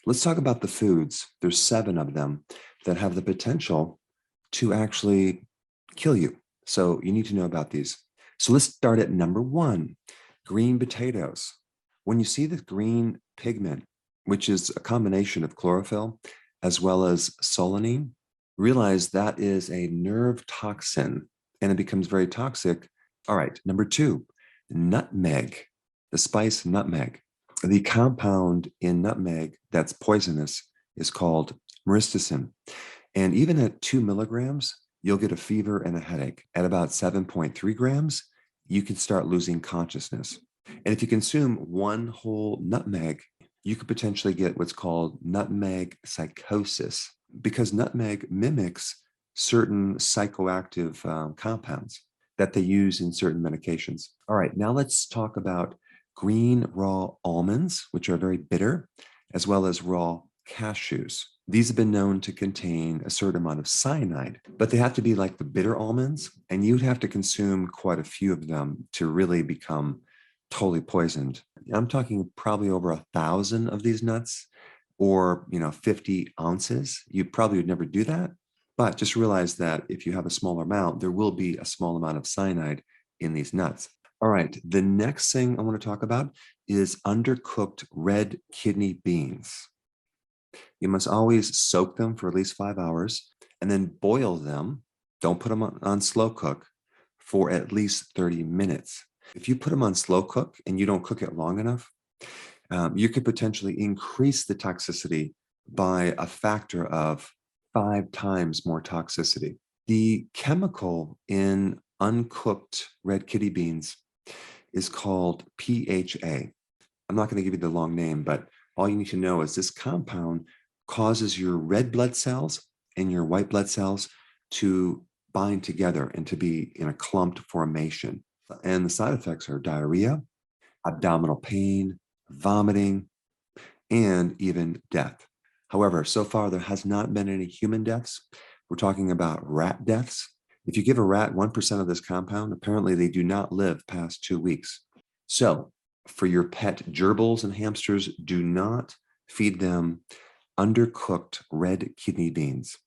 Let's talk about the foods. There's 7 of them that have the potential to actually kill you. So you need to know about these. So let's start at number 1, green potatoes. When you see the green pigment, which is a combination of chlorophyll as well as solanine, realize that is a nerve toxin and it becomes very toxic. All right, number 2, nutmeg, the spice nutmeg. The compound in nutmeg that's poisonous is called myristicin. And even at 2 milligrams, you'll get a fever and a headache. At about 7.3 grams, you can start losing consciousness. And if you consume one whole nutmeg, you could potentially get what's called nutmeg psychosis because nutmeg mimics certain psychoactive compounds that they use in certain medications. All right, now let's talk about green raw almonds, which are very bitter, as well as raw cashews. These have been known to contain a certain amount of cyanide, but they have to be like the bitter almonds, and you'd have to consume quite a few of them to really become totally poisoned. I'm talking probably over 1,000 of these nuts or 50 ounces. You probably would never do that, but just realize that if you have a smaller amount, there will be a small amount of cyanide in these nuts. All right, the next thing I want to talk about is undercooked red kidney beans. You must always soak them for at least 5 hours and then boil them. Don't put them on slow cook for at least 30 minutes. If you put them on slow cook and you don't cook it long enough, you could potentially increase the toxicity by a factor of 5 times more toxicity. The chemical in uncooked red kidney beans is called PHA. I'm not going to give you the long name, but all you need to know is this compound causes your red blood cells and your white blood cells to bind together and to be in a clumped formation. And the side effects are diarrhea, abdominal pain, vomiting, and even death. However, so far there has not been any human deaths. We're talking about rat deaths. If you give a rat 1% of this compound, apparently they do not live past 2 weeks. So for your pet gerbils and hamsters, do not feed them undercooked red kidney beans.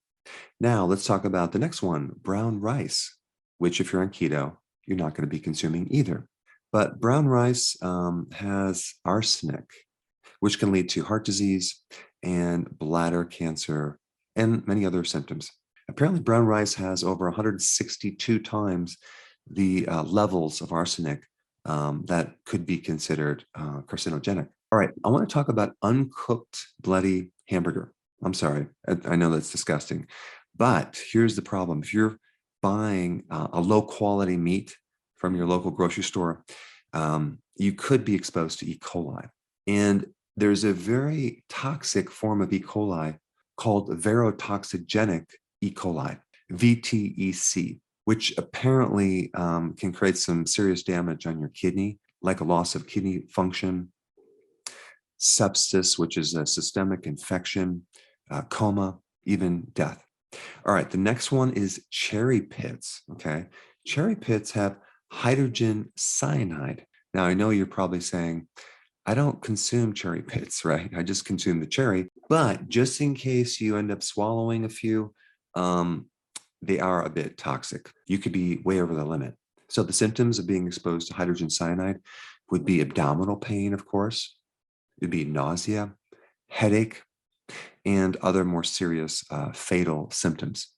Now let's talk about the next one, brown rice, which if you're on keto, you're not going to be consuming either. But brown rice has arsenic, which can lead to heart disease and bladder cancer and many other symptoms. Apparently, brown rice has over 162 times the levels of arsenic that could be considered carcinogenic. All right, I want to talk about uncooked bloody hamburger. I'm sorry, I know that's disgusting, but here's the problem. If you're buying a low quality meat from your local grocery store, you could be exposed to E. coli. And there's a very toxic form of E. coli called verotoxigenic E. coli, VTEC, which apparently can create some serious damage on your kidney, like a loss of kidney function, sepsis, which is a systemic infection, coma, even death. All right, the next one is cherry pits, okay? Cherry pits have hydrogen cyanide. Now, I know you're probably saying, I don't consume cherry pits, right? I just consume the cherry. But just in case you end up swallowing a few, they are a bit toxic. You could be way over the limit. So the symptoms of being exposed to hydrogen cyanide would be abdominal pain, of course. It'd be nausea, headache, and other more serious fatal symptoms.